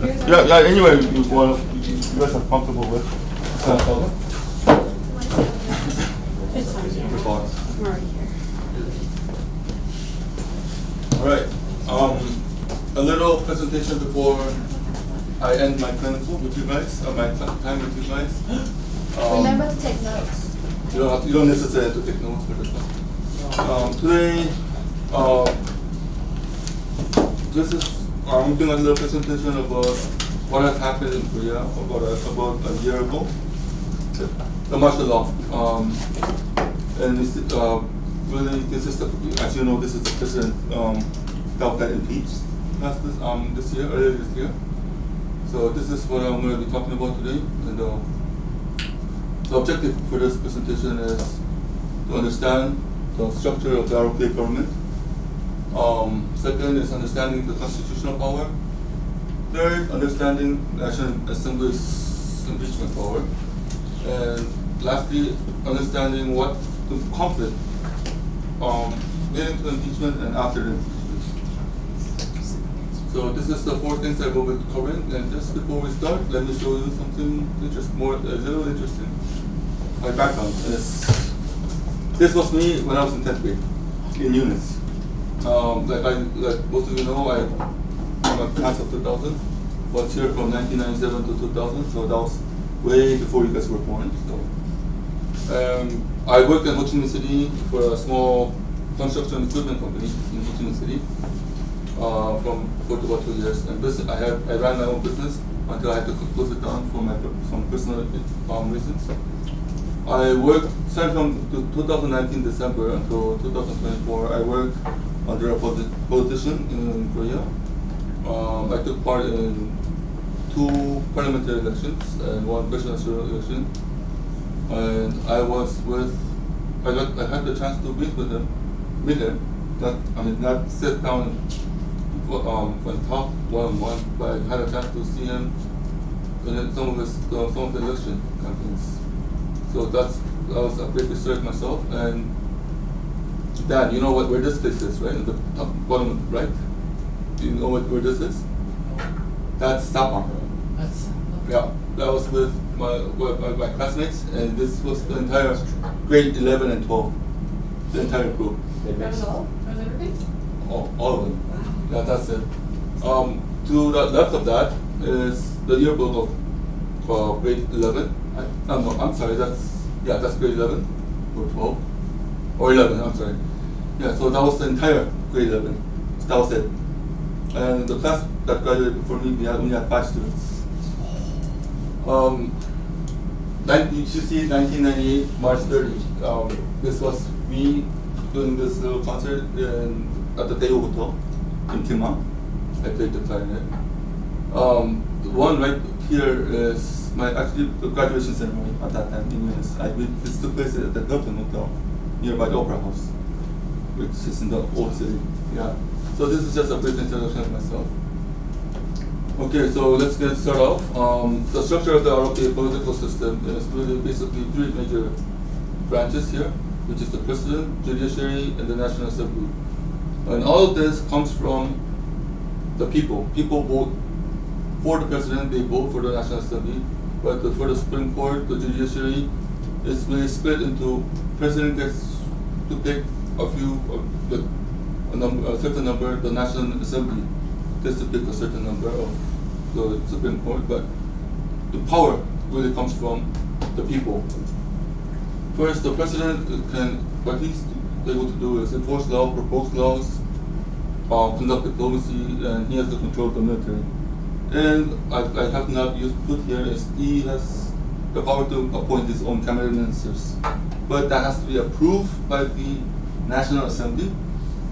Yeah, anyway, you guys are comfortable with. It's fine. Response. I'm already here. All right. A little presentation before I end my clinical with you guys, my time with you guys. Remember to take notes. You don't necessarily have to take notes for this one. Today, I'm doing a little presentation about what has happened in Korea about a year ago. The martial law, and this really consists of, as you know, this is the president that got impeached this year, earlier this year. So this is what I'm going to be talking about today, and the objective for this presentation is to understand the structure of the ROK government. Second is understanding the constitutional power. Third, understanding National Assembly's impeachment power. And lastly, understanding what the conflict leading to impeachment and after the impeachment. So this is the four things I will be covering. And just before we start, let me show you something a little interesting. My background is, this was me when I was in 10th grade in UNIS. Like most of you know, I'm a class of 2000. Was here from 1997 to 2000, so that was way before you guys were born. So, I worked in Ho Chi Minh City for a small construction equipment company in Ho Chi Minh City for about 2 years. And I ran my own business until I had to close it down for some personal reasons. I worked, starting from 2019 December until 2024, I worked under a politician in Korea. I took part in 2 parliamentary elections and 1 presidential election. And I had the chance to meet him, not sit down and talk one-on-one, but I had a chance to see him in some of the election campaigns. So that was a great research myself. And Dan, you know where this place is, right? In the top bottom right? Do you know where this is? That's Sapang. Yeah, that was with my classmates, and this was the entire grade 11 and 12, the entire group. That was all? That was everything? All of them. Yeah, that's it. To the left of that is the yearbook of grade 11. I'm sorry, that's grade 11 or 12 or 11. I'm sorry. Yeah, so that was the entire grade 11. So that was it. And the class that graduated before me, we only had 5 students. You should see 1998, March 30. This was me doing this little concert at the Daewoo Hotel in Kilmang. I played the clarinet. The one right here is the graduation ceremony at that time in Venice. This took place at the Hilton Hotel nearby the Opera House, which is in the old city. Yeah. So this is just a brief introduction of myself. Okay, so let's get started off. The structure of the ROK political system is really basically 3 major branches here, which is the president, judiciary, and the National Assembly. And all of this comes from the people. People vote for the president, they vote for the National Assembly, but for the Supreme Court, the judiciary, is really split into president gets to pick a certain number, the National Assembly gets to pick a certain number of the Supreme Court, but the power really comes from the people. First, the president what he's able to do is enforce law, propose laws, conduct diplomacy, and he has the control of the military. And I have not put here is he has the power to appoint his own cabinet ministers, but that has to be approved by the National Assembly.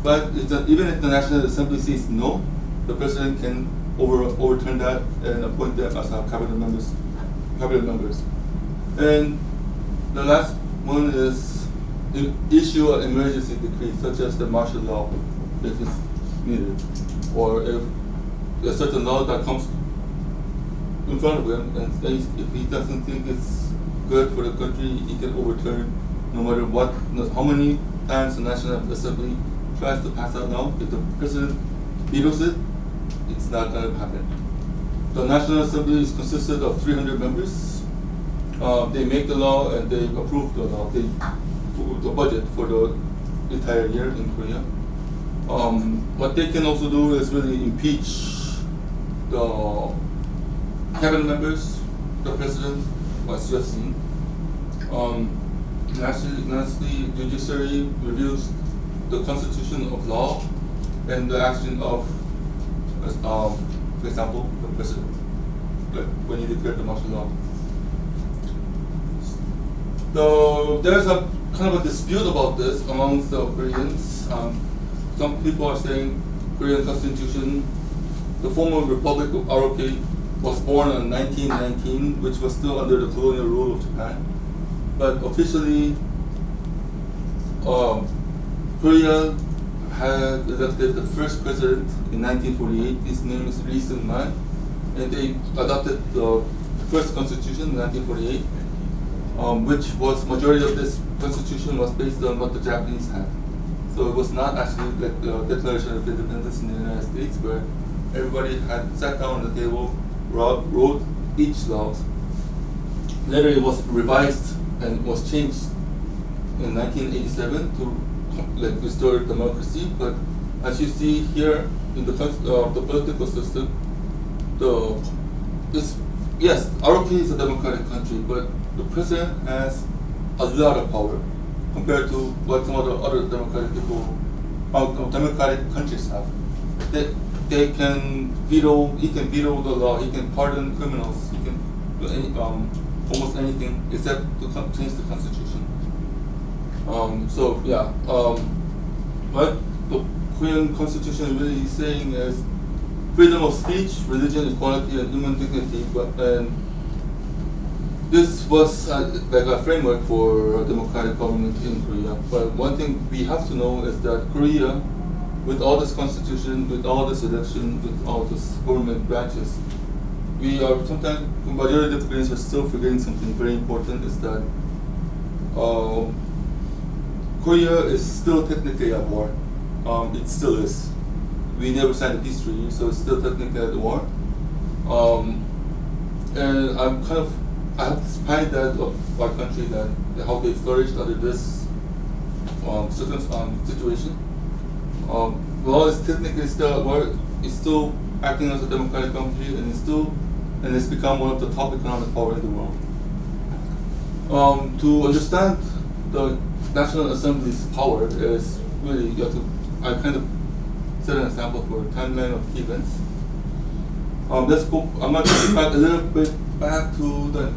But even if the National Assembly says no, the president can overturn that and appoint them as cabinet members. And the last one is issue an emergency decree, such as the martial law, if it's needed, or if a certain law that comes in front of him, and if he doesn't think it's good for the country, he can overturn no matter what, how many times the National Assembly tries to pass that law. If the president vetoes it, it's not going to happen. the National Assembly is consisted of 300 members. They make the law and they approve the law. They approve the budget for the entire year in Korea. What they can also do is really impeach the cabinet members, the president, as you have seen. Lastly, judiciary reviews the constitution of law and the action of, for example, the president, like when he declared the martial law. So there's a kind of a dispute about this amongst the Koreans. Some people are saying Korean constitution, the former Republic of ROK was born in 1919, which was still under the colonial rule of Japan. But officially, Korea had elected the first president in 1948. His name is Lee Seung-man, and they adopted the first constitution in 1948, which was majority of this constitution was based on what the Japanese had. So it was not actually like the Declaration of Independence in the United States, where everybody had sat down on the table, wrote each law. Later it was revised and was changed in 1987 to like restore democracy. But as you see here in the political system, yes, ROK is a democratic country, but the president has a lot of power compared to what some of the other democratic countries have. They can veto. He can veto the law. He can pardon criminals. He can do almost anything except to change the constitution. What the Korean constitution really is saying is freedom of speech, religion, equality, and human dignity. And this was like a framework for a democratic government in Korea. But one thing we have to know is that Korea, with all this constitution, with all this election, with all this government branches, we are sometimes, the majority of Koreans are still forgetting something very important, is that Korea is still technically at war. It still is. We never signed a peace treaty, so it's still technically at war. And I have this pride that of our country, that how they flourished under this situation. Law is technically still at war. It's still acting as a democratic country, and it's become one of the top economic power in the world. To understand the National Assembly's power is really, I kind of set an example for a timeline of events. Let's go. I'm going to go back a little bit back to the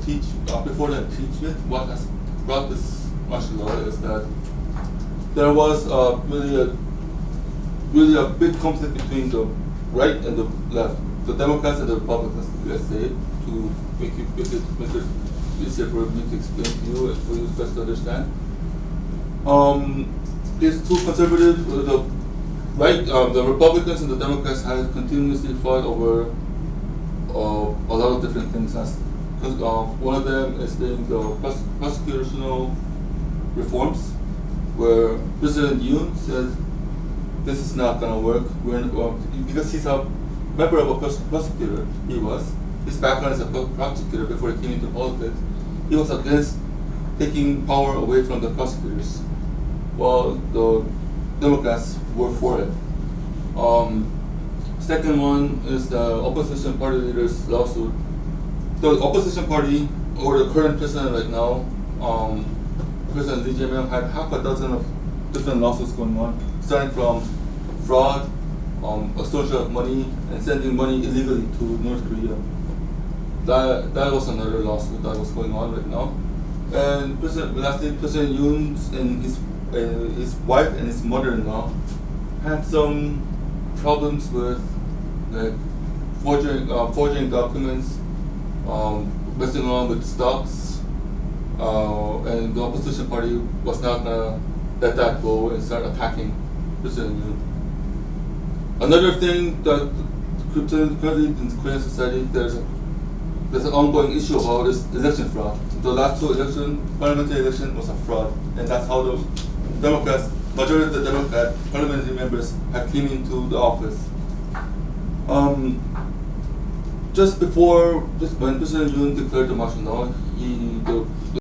before the impeachment. What has brought this martial law is that there was really a big conflict between the right and the left, the Democrats and the Republicans, let's say, to make it easier for me to explain to you and for you guys to understand. These two conservative, the right, the Republicans and the Democrats had continuously fought over a lot of different things. One of them is the prosecutorial reforms, where President Yoon said this is not going to work. Because he's a member of a prosecutor, his background as a prosecutor before he came into politics, he was against taking power away from the prosecutors, while the Democrats were for it. Second one is the opposition party leaders' lawsuit. The opposition party, or the current president right now, President Lee Jae-myung, had half a dozen of different lawsuits going on, starting from fraud, extortion of money, and sending money illegally to North Korea. That was another lawsuit that was going on right now. And lastly, President Yoon and his wife and his mother-in-law had some problems with like forging documents, messing around with stocks, and the opposition party was not gonna let that go and start attacking President Yoon. Another thing that currently in Korean society there's an ongoing issue about is election fraud. The last two parliamentary election was a fraud, and that's how the Democrats, majority of the Democrat parliamentary members have came into the office. just when President Yoon declared the martial law, the